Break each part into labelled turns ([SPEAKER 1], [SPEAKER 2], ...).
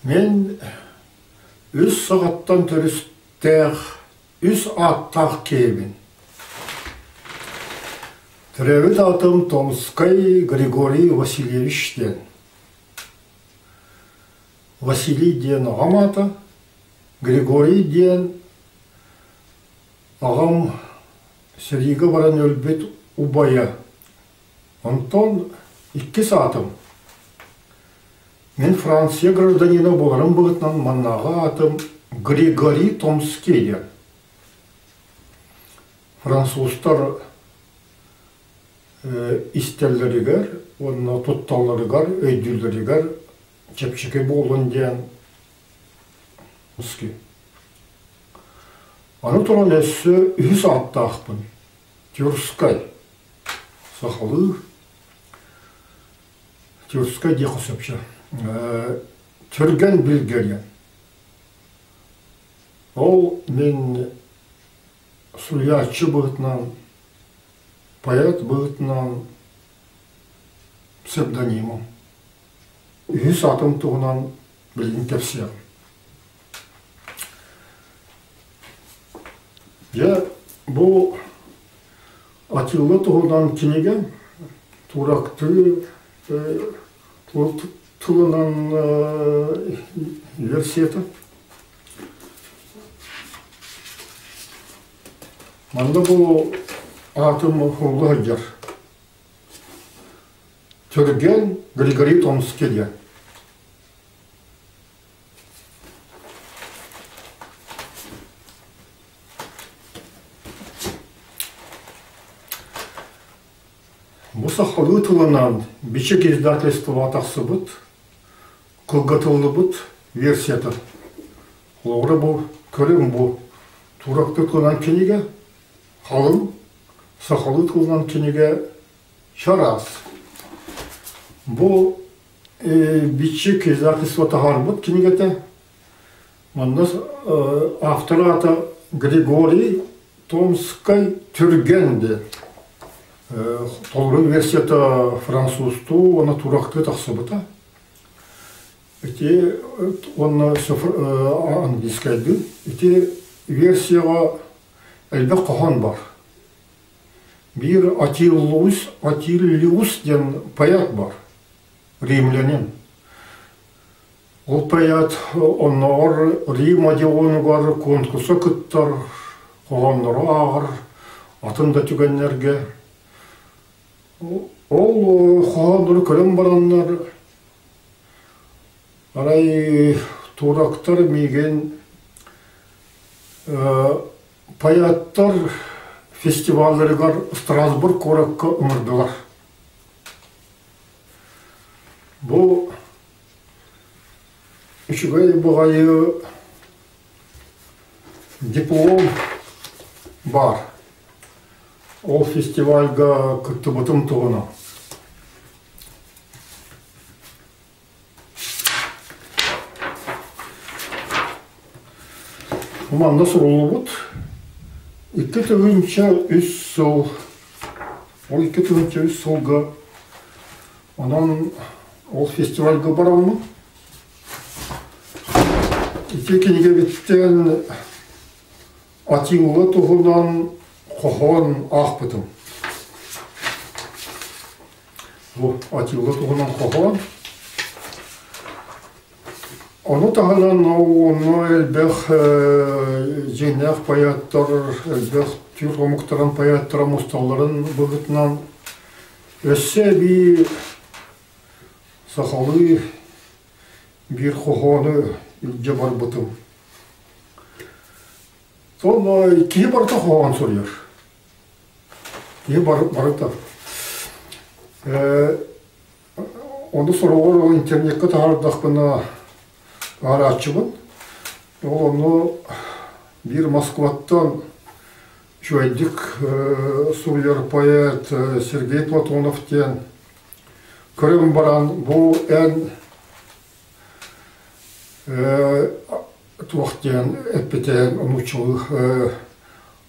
[SPEAKER 1] Мен үс сағаттан түрістәқ, үс аттақ кейбін. Тірәвіт атым Томскай Григорий Васильевичтен. Василий ден ағам аты, Григорий ден ағам Сергейге баран өлбет убая. Антон икки сатым. Мен Франция гражданина боларым бұғытнан маннаға атым Григорий Томский. Француздар истеллерігер, онына тұтталарығар, өйділерігер, чепчеке болын ден Томский. Аны тұран әсі үз аттақпын. Тюркскай. Сақалы. Тюркскай де қосапша. Түрген білгерген. Ол мен сұлиятшы бұғытынан, поэт бұғытынан псевдонимом. Үз атым тұғынан білген тәпсиям. Бұл Атилла тұғынан кенеген тұрақты тылынан версеті. Манда бұл атым ұлы әгер. Түрген Григорий Томский де. Бұл сақалы тылынан бичек издательство атақсы бұд, қылғатылы бұд версияты. Олғыры бұл, көрім бұл, тұрақты тылынан кенеге, қалым, сақалы тылынан кенеге шарас. Бұл бичек издательство тағар бұд кенегеті. Мұндас автор аты Григорий Томский Түргенде. Толғын версияты французту, оны тұрақты тақсы бұта. Оны английскайды. Версияға әлбәк қоған бар. Bir Атиллиус ден поэт бар, римлянин. Ол поэт, онар Рим адеуынығар конкурса күттар, қоғанлары ағыр, атында түгенлерге. Ол қоғанлары көрім баранлар, арай турақтар меген поэттар фестивалдарға Страсбург қораққа ұмырдылар. Бұл үшігай бұғайы диплом бар. Ол фестивальға күтті бұтым тұғына. Уманда сұрулы бұд. Икі түгінші үз сол. Ол икі түгінші үз солға. Онан ол фестивальға баралмы. Икі кенеге біттен Атилла тұғынан қоған ақпытым. Атилла тұғынан қоған. Оны тағынан оны әлбәқ женәқ паяттар, әлбәқ түр омықтаран паяттара мұсталарын бұғытынан өссе бір сақалы бір қоғаны үлге бар бұтым. Сол кей барыта қоған сұрыр. Кей барыта. Оны сұрғыр интернетке тағардақпына аратчыбын. Оны бір Москваттан жойдік сұрыр поэт Сергей Платоновтен көрім баран бұл ән туақтен әппетен ұмычылық.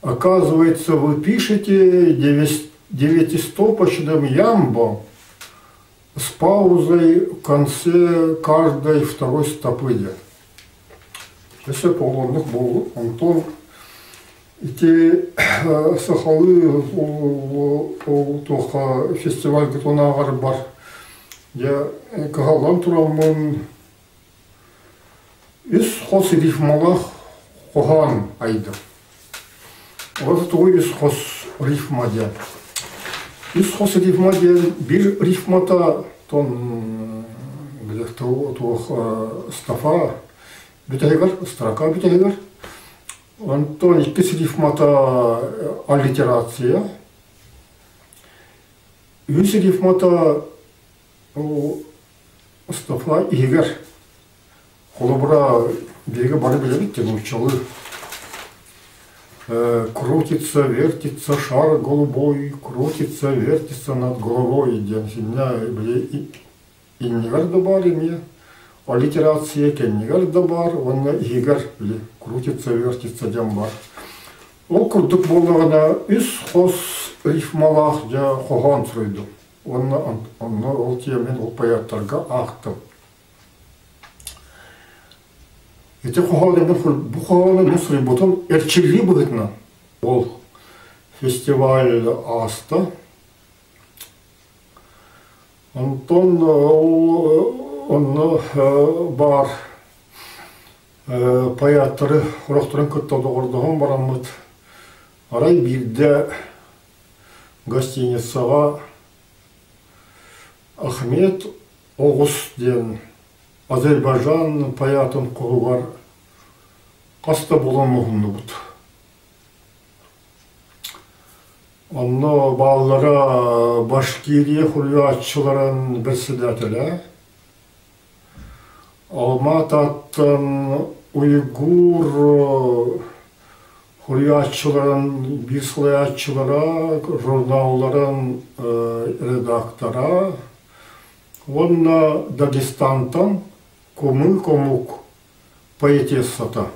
[SPEAKER 1] Оказывается, вы пишете 9-стопочным ямбом с паузой в конце каждой второй стопы. Если полонных был Антон, эти сахалы только фестиваль Гатунагар бар. Я кагалан турамын үс хос рифмалах хохан айды. Вот той үс хос рифмадя. Үс хос рифмадя bir рифмата тон где-то тух стафа бүтегер, строка бүтегер. Антон иккис рифмата аллитерация. Үс рифмата стафа игер. Холобра берега бары билебит те учалы. Крутится, вертится шар голубой, крутится, вертится над головой. Денсиня биле иннигар добар име. Аллитерация кеннигар добар, он игер биле крутится, вертится дембар. Ол курдук болгана үс хос рифмалах жа хохан сройду. Онны ол темен ол паяттарга актым. Эти хоханы bu хоханы нусры бутон эрчилли быгытна. Ол фестиваль аста. Антон онны бар паяттары хурактырын көттөдө ордогон барамыт. Арай бирде гостиницага Ахмет Оғыз ден Азербайжан паятын құғығар қаста болан мұғынны бұд. Онны балылара Башкирия хулиатчыларын бірсідәтілі. Алмат аттын уйгур хулиатчыларын, бисхулиатчылара, журналларын редактора. Онна Дагестантан комы комук поэтессата.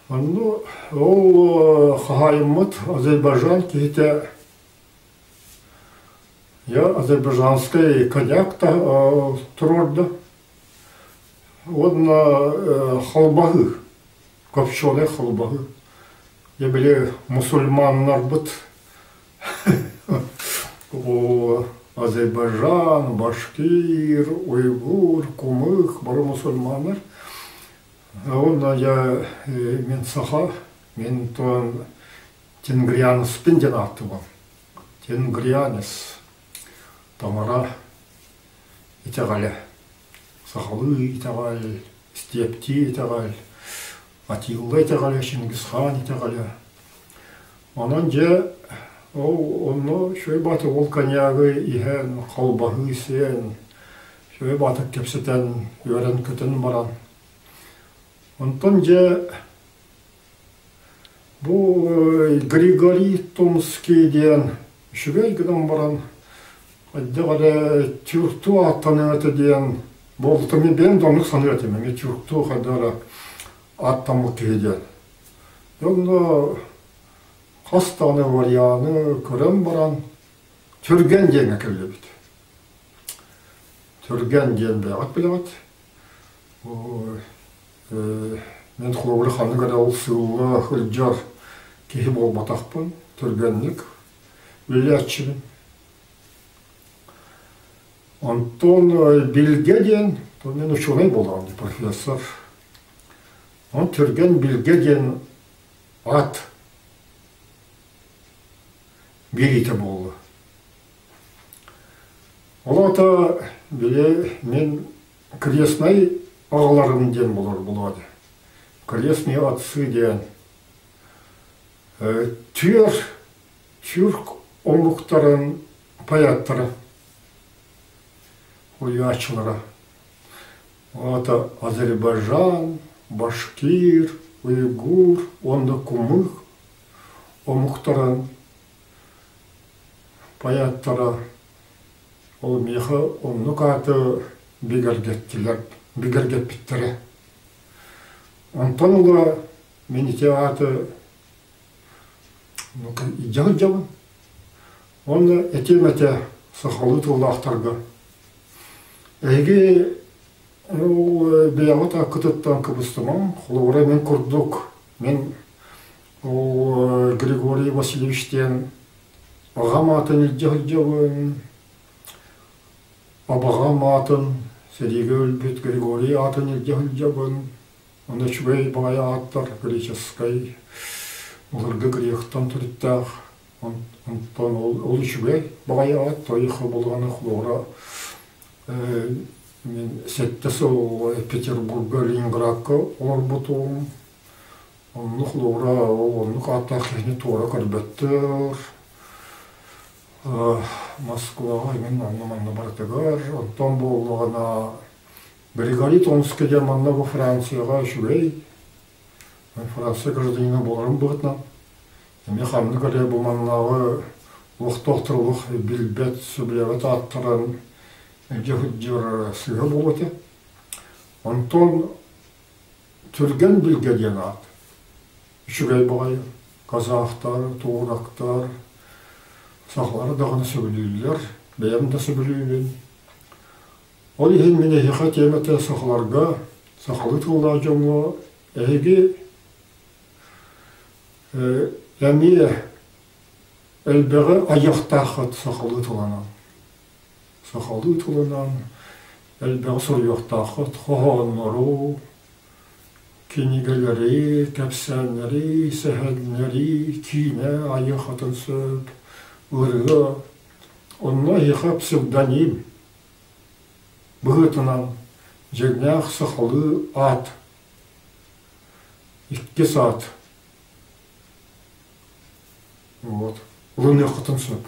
[SPEAKER 1] Ол хахаймыт Азербайжан кейте. Я азербайжанский коньяк-то турорда. Онна халбағы, копченый халбағы. Я біле мусульманнар бұд. Азербайжан, Башкир, уйгур, кумых, бары мусульмандар. Онна я мен саха, мен тон тенгрияныс пенден аттыбам. Тенгрияныс. Тамара итеғалі. Сахалы итеғалі, степти итеғалі, Атилла итеғалі, Чингисхан итеғалі. Онан же Онно шөй баты ол коньягы иген, қалбағы сен, шөй баты кепсетен өрен көтін баран. Онтон же бұл Григорий Томский ден шөй гыдан баран. Аддығады тюрту аттаны өті ден, болтымы бен донық саны өтіме, ме тюрту қадары аттамы кейден. Онно Хастаны варияны көрім баран, түрген ден әкелі біт. Түрген ден бәғат біліғат. Мен құлғылы қаны қада ол сылы хүлджар кейі бол батақпын, түргенлік, өлі әтшімін. Антон Билге ден, мен ұшуғай болған профессор. Он түрген Билге ден ат. Берите болды. Олата біле мен крестный ағаларым ден болады. Крестный атсы ден. Түрк омлықтарын паяттары. Уячылары. Олата Азербайжан, Башкир, уйгур, онда кумых омлықтарын паяттара ол меха онны каты бигергеттилер, бигергетпиттері. Антон ола мените аты идеал жабын. Оны этемете сахалы туллахтарга. Эге бияғы тақытыттан кыбыстымам, құлығыра мен күрдік. Мен Григорий Васильевичтен ағам атын үлджағын, абағам атын, Сереге өлбет Григорий атын үлджағын, оны шүбей бағай аттар, греческай, олырғы грехтан түріттақ, онтан ол шүбей бағай ат, тайықы болғаны құлығыра. Мен сеттесі Петербурга, Ленинградқа олар бұтуым. Оннық лора, оннық аттақыны тура кәрбеттір. Москваға мен манна бартығар. Онтан болғана Григорий Томскіде манна бұл Францияға шүгей. Мен Франция гражданина боларым бұғытна. Еме қамны көре бұл маннағы ұқтоқтырлық білбет сөбілевет аттырын жер сыға болыты. Онтан түрген білгеден ат. Шүгей бағай, қазақтар, туғырақтар, сақлары дағаны сөбілейлер, бәйім да сөбілейлен. Ол ехен мен ехеқа теметі сақларға, сақлы тұғыла жоңы, әйге әме әлбәғі аяқтақыт сақлы тұғанан. Сақлы тұғанан әлбәғі сұр яқтақыт, қоғанын ұру, Кенигелери, кәпсәнлери, сәһәлнери, кине, аяқатын сөп, ұрығы. Онна еқа псевдоним. Бұғытынан жегнәқ сақалы ат. 2 саат. Вот. Лыны қытын сөп.